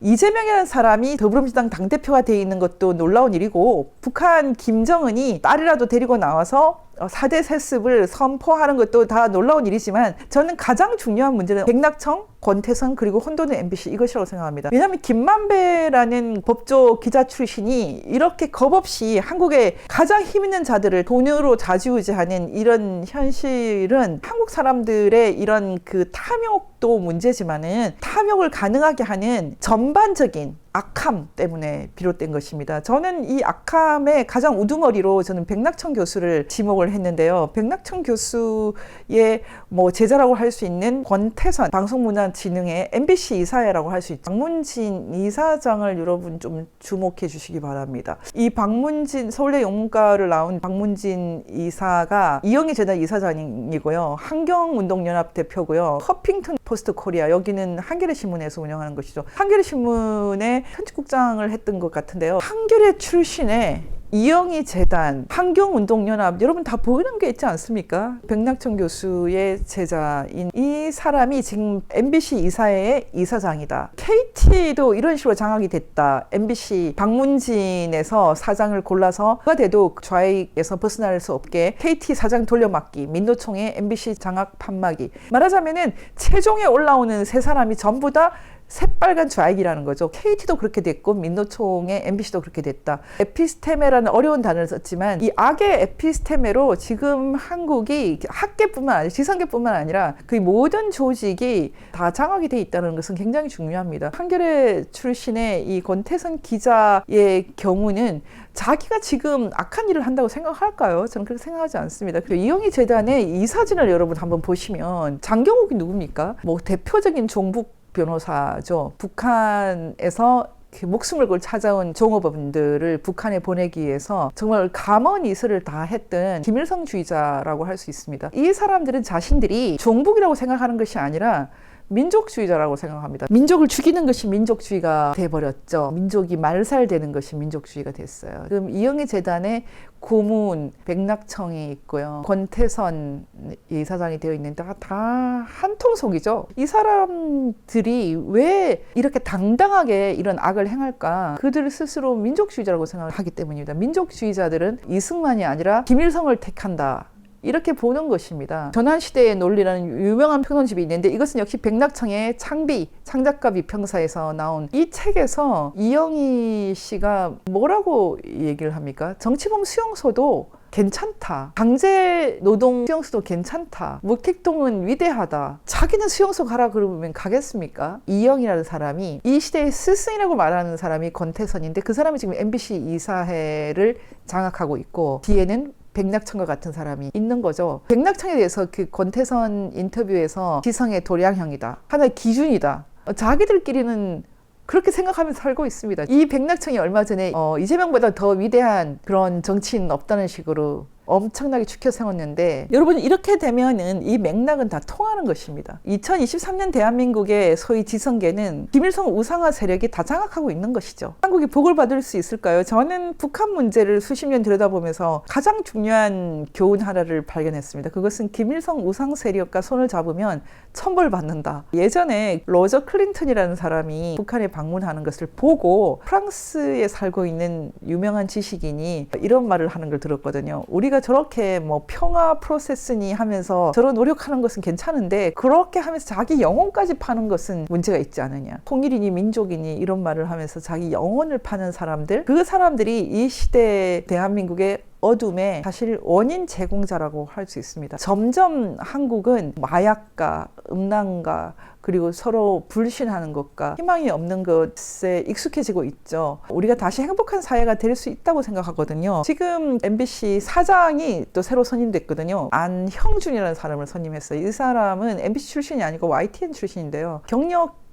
이재명이라는 사람이 더불어민주당 당대표가 돼 있는 것도 놀라운 일이고, 북한 김정은이 딸이라도 데리고 나와서 4대 세습을 선포하는 것도 다 놀라운 일이지만, 저는 가장 중요한 문제는 백낙청, 권태선, 그리고 혼돈의 MBC, 이것이라고 생각합니다. 왜냐하면 김만배라는 법조 기자 출신이 이렇게 겁없이 한국의 가장 힘 있는 자들을 돈으로 좌지우지하는 이런 현실은 한국 사람들의 이런 그 탐욕도 문제지만은 탐욕을 가능하게 하는 전반적인 악함 때문에 비롯된 것입니다. 저는 이 악함의 가장 우두머리로 저는 백낙천 교수를 지목을 했는데요. 백낙천 교수의 뭐 제자라고 할 수 있는 권태선 방송문화진흥회 MBC 이사회라고 할 수 있죠. 박문진 이사장을 여러분 좀 주목해 주시기 바랍니다. 이 박문진 서울대 영문과를 나온 박문진 이사가 이영희 재단 이사장이고요. 환경운동연합 대표고요. 허핑턴 포스트 코리아, 여기는 한겨레 신문에서 운영하는 것이죠. 한겨레 신문의 편집국장을 했던 것 같은데요. 한겨레 출신의 이영희 재단, 환경운동연합, 여러분 다 보이는 게 있지 않습니까? 백낙천 교수의 제자인 이 사람이 지금 MBC 이사회의 이사장이다. KT도 이런 식으로 장악이 됐다. MBC 박문진에서 사장을 골라서 그가 돼도 좌익에서 벗어날 수 없게 KT 사장 돌려막기, 민노총의 MBC 장악 판막이. 말하자면은 최종에 올라오는 세 사람이 전부 다 새빨간 좌익이라는 거죠. KT도 그렇게 됐고 민노총의 MBC도 그렇게 됐다. 에피스테메라는 어려운 단어를 썼지만 이 악의 에피스테메로 지금 한국이 학계뿐만 아니라 지성계뿐만 아니라 그 모든 조직이 다 장악이 돼 있다는 것은 굉장히 중요합니다. 한겨레 출신의 이 권태선 기자의 경우는 자기가 지금 악한 일을 한다고 생각할까요? 저는 그렇게 생각하지 않습니다. 그리고 이영희 재단의 이 사진을 여러분 한번 보시면 장경욱이 누굽니까? 뭐 대표적인 종북 변호사죠. 북한에서 목숨을 걸고 찾아온 종업원들을 북한에 보내기 위해서 정말 감언이설을 다 했던 김일성주의자라고 할 수 있습니다. 이 사람들은 자신들이 종북이라고 생각하는 것이 아니라 민족주의자라고 생각합니다. 민족을 죽이는 것이 민족주의가 돼버렸죠. 민족이 말살되는 것이 민족주의가 됐어요. 그럼 이영희 재단의 고문 백낙청이 있고요. 권태선 이사장이 되어 있는데 다 한통속이죠. 이 사람들이 왜 이렇게 당당하게 이런 악을 행할까? 그들 스스로 민족주의자라고 생각하기 때문입니다. 민족주의자들은 이승만이 아니라 김일성을 택한다. 이렇게 보는 것입니다. 전환시대의 논리라는 유명한 평론집이 있는데 이것은 역시 백낙청의 창작가 비평사에서 나온 이 책에서 이영희 씨가 뭐라고 얘기를 합니까? 정치범 수용소도 괜찮다. 강제노동 수용소도 괜찮다. 무택동은 위대하다. 자기는 수용소 가라 그러면 가겠습니까? 이영희라는 사람이 이 시대의 스승이라고 말하는 사람이 권태선인데 그 사람이 지금 MBC 이사회를 장악하고 있고 뒤에는 백낙천과 같은 사람이 있는 거죠. 백낙천에 대해서 그 권태선 인터뷰에서 지성의 도량형이다. 하나의 기준이다. 자기들끼리는 그렇게 생각하면서 살고 있습니다. 이 백낙천이 얼마 전에 이재명보다 더 위대한 그런 정치인 없다는 식으로 엄청나게 추켜 세웠는데 여러분 이렇게 되면은 이 맥락은 다 통하는 것입니다. 2023년 대한민국의 소위 지성계는 김일성 우상화 세력이 다 장악하고 있는 것이죠. 한국이 복을 받을 수 있을까요? 저는 북한 문제를 수십 년 들여다보면서 가장 중요한 교훈 하나를 발견했습니다. 그것은 김일성 우상 세력과 손을 잡으면 천벌받는다. 예전에 로저 클린턴이라는 사람이 북한에 방문하는 것을 보고 프랑스에 살고 있는 유명한 지식인이 이런 말을 하는 걸 들었거든요. 우리가 저렇게 뭐 평화 프로세스니 하면서 저런 노력하는 것은 괜찮은데 그렇게 하면서 자기 영혼까지 파는 것은 문제가 있지 않느냐. 통일이니 민족이니 이런 말을 하면서 자기 영혼을 파는 사람들, 그 사람들이 이 시대 대한민국의 어둠의 사실 원인 제공자라고 할 수 있습니다. 점점 한국은 마약과 음란과 그리고 서로 불신하는 것과 희망이 없는 것에 익숙해지고 있죠. 우리가 다시 행복한 사회가 될 수 있다고 생각하거든요. 지금 MBC 사장이 또 새로 선임됐거든요. 안형준이라는 사람을 선임했어요. 이 사람은 MBC 출신이 아니고 YTN 출신인데요.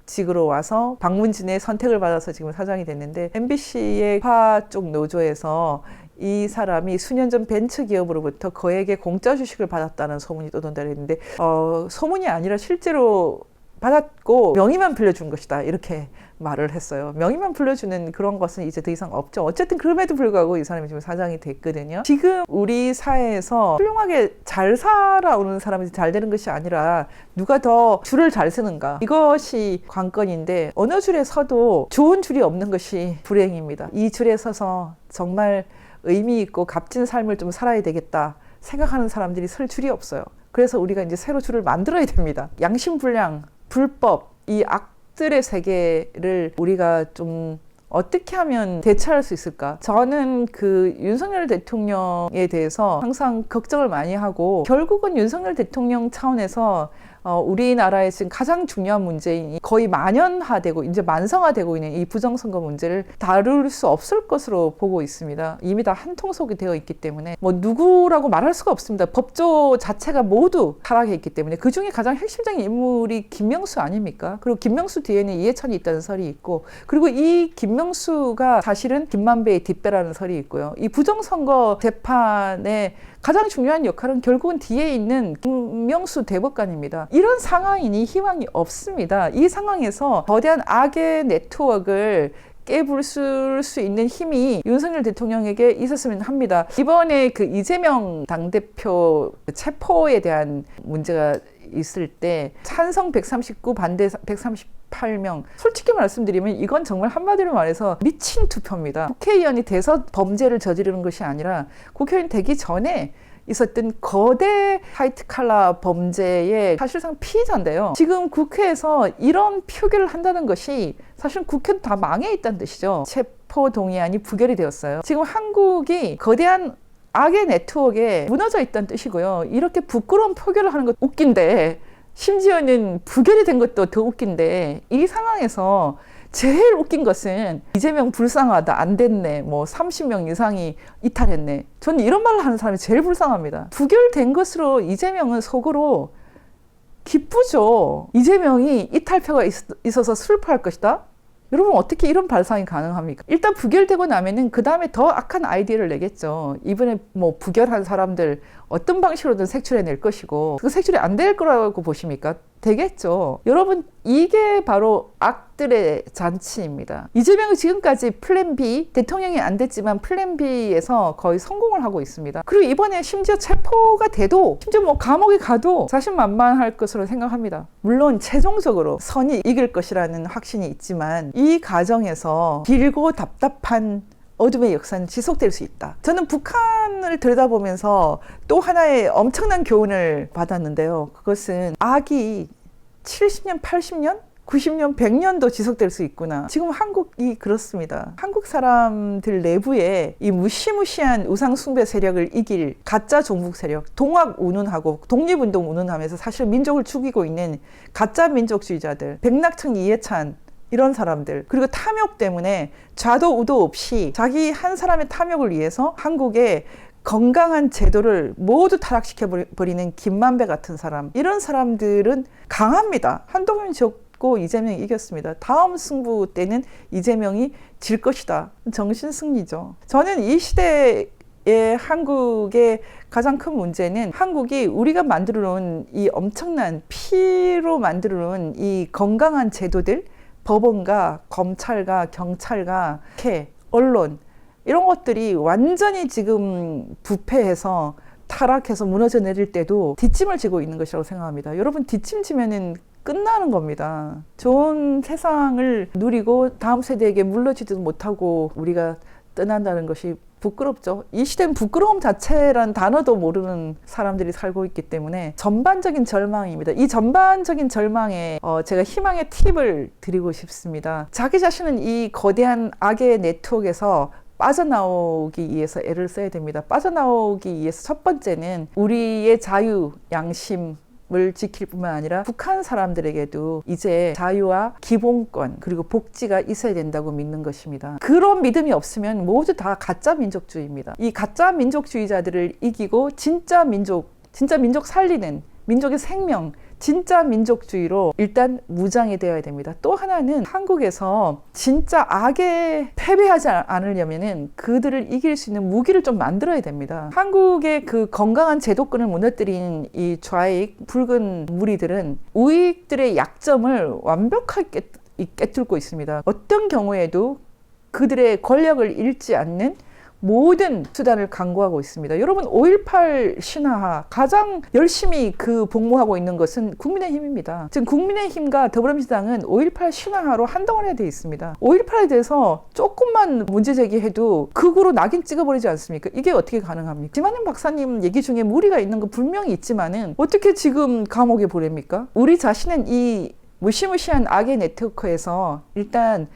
직으로 와서 박문진의 선택을 받아서 지금 사장이 됐는데 MBC의 화 쪽 노조에서 이 사람이 수년 전 벤처기업으로부터 거액의 공짜 주식을 받았다는 소문이 떠돈다고 했는데 소문이 아니라 실제로 받았고 명의만 빌려준 것이다 이렇게 말을 했어요. 명의만 불러주는 그런 것은 이제 더 이상 없죠. 어쨌든 그럼에도 불구하고 이 사람이 지금 사장이 됐거든요. 지금 우리 사회에서 훌륭하게 잘 살아오는 사람이 잘 되는 것이 아니라 누가 더 줄을 잘 서는가, 이것이 관건인데 어느 줄에 서도 좋은 줄이 없는 것이 불행입니다. 이 줄에 서서 정말 의미 있고 값진 삶을 좀 살아야 되겠다 생각하는 사람들이 설 줄이 없어요. 그래서 우리가 이제 새로 줄을 만들어야 됩니다. 양심불량, 불법, 이 악들의 세계를 우리가 좀 어떻게 하면 대처할 수 있을까? 저는 그 윤석열 대통령에 대해서 항상 걱정을 많이 하고, 결국은 윤석열 대통령 차원에서 우리나라의 지금 가장 중요한 문제인 거의 만연화되고 이제 만성화되고 있는 이 부정선거 문제를 다룰 수 없을 것으로 보고 있습니다. 이미 다 한통속이 되어 있기 때문에 뭐 누구라고 말할 수가 없습니다. 법조 자체가 모두 타락해 있기 때문에 그 중에 가장 핵심적인 인물이 김명수 아닙니까? 그리고 김명수 뒤에는 이해찬이 있다는 설이 있고, 그리고 이 김명수가 사실은 김만배의 뒷배라는 설이 있고요. 이 부정선거 재판에 가장 중요한 역할은 결국은 뒤에 있는 김명수 대법관입니다. 이런 상황이니 희망이 없습니다. 이 상황에서 거대한 악의 네트워크를 깨부술 수 있는 힘이 윤석열 대통령에게 있었으면 합니다. 이번에 그 이재명 당대표 체포에 대한 문제가 있을 때 찬성 139, 반대 138명. 솔직히 말씀드리면 이건 정말 한마디로 말해서 미친 투표입니다. 국회의원이 돼서 범죄를 저지르는 것이 아니라 국회의원 되기 전에 있었던 거대 화이트 칼라 범죄의 사실상 피의자인데요. 지금 국회에서 이런 표결을 한다는 것이 사실 국회도 다 망해 있다는 뜻이죠. 체포 동의안이 부결이 되었어요. 지금 한국이 거대한 악의 네트워크에 무너져 있다는 뜻이고요. 이렇게 부끄러운 표결을 하는 것 웃긴데, 심지어는 부결이 된 것도 더 웃긴데, 이 상황에서 제일 웃긴 것은 이재명 불쌍하다, 안 됐네, 뭐 30명 이상이 이탈했네. 저는 이런 말을 하는 사람이 제일 불쌍합니다. 부결된 것으로 이재명은 속으로 기쁘죠. 이재명이 이탈표가 있어서 슬퍼할 것이다. 여러분 어떻게 이런 발상이 가능합니까? 일단 부결되고 나면은 그 다음에 더 악한 아이디어를 내겠죠. 이번에 뭐 부결한 사람들 어떤 방식으로든 색출해낼 것이고, 그 색출이 안 될 거라고 보십니까? 되겠죠. 여러분 이게 바로 악들의 잔치입니다. 이재명이 지금까지 플랜 B, 대통령이 안 됐지만 플랜 B에서 거의 성공을 하고 있습니다. 그리고 이번에 심지어 체포가 돼도, 심지어 뭐 감옥에 가도 자신만만할 것으로 생각합니다. 물론 최종적으로 선이 이길 것이라는 확신이 있지만 이 과정에서 길고 답답한 어둠의 역사는 지속될 수 있다. 저는 북한을 들여다보면서 또 하나의 엄청난 교훈을 받았는데요. 그것은 악이 70년, 80년, 90년, 100년도 지속될 수 있구나. 지금 한국이 그렇습니다. 한국 사람들 내부에 이 무시무시한 우상숭배 세력을 이길 가짜 종북 세력, 동학 운운하고 독립운동 운운하면서 사실 민족을 죽이고 있는 가짜 민족주의자들, 백낙청, 이해찬, 이런 사람들, 그리고 탐욕 때문에 좌도 우도 없이 자기 한 사람의 탐욕을 위해서 한국의 건강한 제도를 모두 타락시켜버리는 김만배 같은 사람, 이런 사람들은 강합니다. 한동훈이 졌고 이재명이 이겼습니다. 다음 승부 때는 이재명이 질 것이다. 정신승리죠. 저는 이 시대에 한국의 가장 큰 문제는, 한국이 우리가 만들어 놓은 이 엄청난 피로 만들어 놓은 이 건강한 제도들, 법원과 검찰과 경찰과 언론, 이런 것들이 완전히 지금 부패해서 타락해서 무너져 내릴 때도 뒷짐을 지고 있는 것이라고 생각합니다. 여러분 뒷짐 지면은 끝나는 겁니다. 좋은 세상을 누리고 다음 세대에게 물러지지도 못하고 우리가 떠난다는 것이 부끄럽죠. 이 시대는 부끄러움 자체란 단어도 모르는 사람들이 살고 있기 때문에 전반적인 절망입니다. 이 전반적인 절망에 제가 희망의 팁을 드리고 싶습니다. 자기 자신은 이 거대한 악의 네트워크에서 빠져나오기 위해서 애를 써야 됩니다. 빠져나오기 위해서 첫 번째는 우리의 자유, 양심, 을 지킬 뿐만 아니라 북한 사람들에게도 이제 자유와 기본권 그리고 복지가 있어야 된다고 믿는 것입니다. 그런 믿음이 없으면 모두 다 가짜 민족주의입니다. 이 가짜 민족주의자들을 이기고 진짜 민족 살리는 민족의 생명, 진짜 민족주의로 일단 무장이 되어야 됩니다. 또 하나는 한국에서 진짜 악에 패배하지 않으려면은 그들을 이길 수 있는 무기를 좀 만들어야 됩니다. 한국의 그 건강한 제도권을 무너뜨린 이 좌익 붉은 무리들은 우익들의 약점을 완벽하게 꿰뚫고 있습니다. 어떤 경우에도 그들의 권력을 잃지 않는 모든 수단을 강구하고 있습니다. 여러분 5.18 신화하 가장 열심히 그 복무하고 있는 것은 국민의힘입니다. 지금 국민의힘과 더불어민주당은 5.18 신화하로 한덩어리가 되어 있습니다. 5.18에 대해서 조금만 문제 제기해도 극으로 낙인 찍어버리지 않습니까? 이게 어떻게 가능합니까? 김한영 박사님 얘기 중에 무리가 있는 거 분명히 있지만은 어떻게 지금 감옥에 보냅니까? 우리 자신은 이 무시무시한 악의 네트워크에서 일단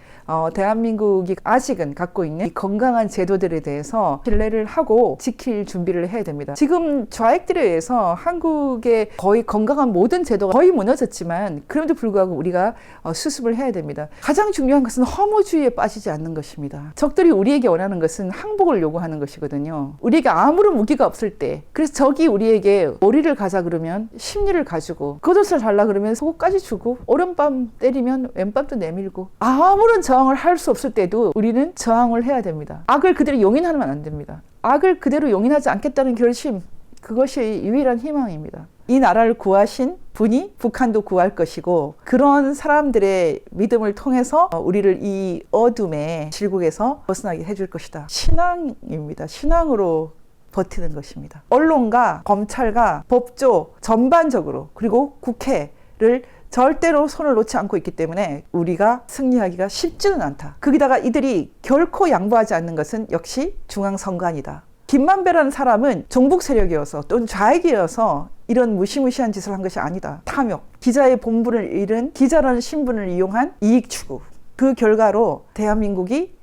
대한민국이 아직은 갖고 있는 이 건강한 제도들에 대해서 신뢰를 하고 지킬 준비를 해야 됩니다. 지금 좌익들에 의해서 한국의 거의 건강한 모든 제도가 거의 무너졌지만 그럼에도 불구하고 우리가 수습을 해야 됩니다. 가장 중요한 것은 허무주의에 빠지지 않는 것입니다. 적들이 우리에게 원하는 것은 항복을 요구하는 것이거든요. 우리에게 아무런 무기가 없을 때, 그래서 적이 우리에게 머리를 가자 그러면 심리를 가지고, 겉옷을 달라 그러면 속옷까지 주고, 오른밤 때리면 왼밤도 내밀고, 아무런 저항을 할 수 없을 때도 우리는 저항을 해야 됩니다. 악을 그대로 용인하면 안 됩니다. 악을 그대로 용인하지 않겠다는 결심, 그것이 유일한 희망입니다. 이 나라를 구하신 분이 북한도 구할 것이고, 그런 사람들의 믿음을 통해서 우리를 이 어둠의 질국에서 벗어나게 해줄 것이다. 신앙입니다. 신앙으로 버티는 것입니다. 언론과 검찰과 법조 전반적으로, 그리고 국회를 절대로 손을 놓지 않고 있기 때문에 우리가 승리하기가 쉽지는 않다. 거기다가 이들이 결코 양보하지 않는 것은 역시 중앙선관위다. 김만배라는 사람은 종북 세력이어서 또는 좌익이어서 이런 무시무시한 짓을 한 것이 아니다. 탐욕, 기자의 본분을 잃은 기자라는 신분을 이용한 이익 추구. 그 결과로 대한민국이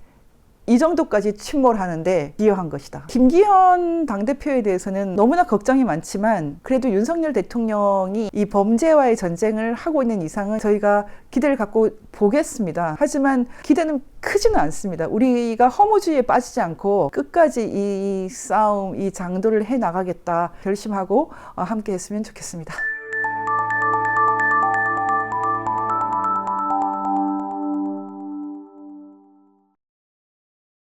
이 정도까지 침몰하는데 기여한 것이다. 김기현 당대표에 대해서는 너무나 걱정이 많지만 그래도 윤석열 대통령이 이 범죄와의 전쟁을 하고 있는 이상은 저희가 기대를 갖고 보겠습니다. 하지만 기대는 크지는 않습니다. 우리가 허무주의에 빠지지 않고 끝까지 이 싸움, 이 장도를 해나가겠다 결심하고 함께 했으면 좋겠습니다.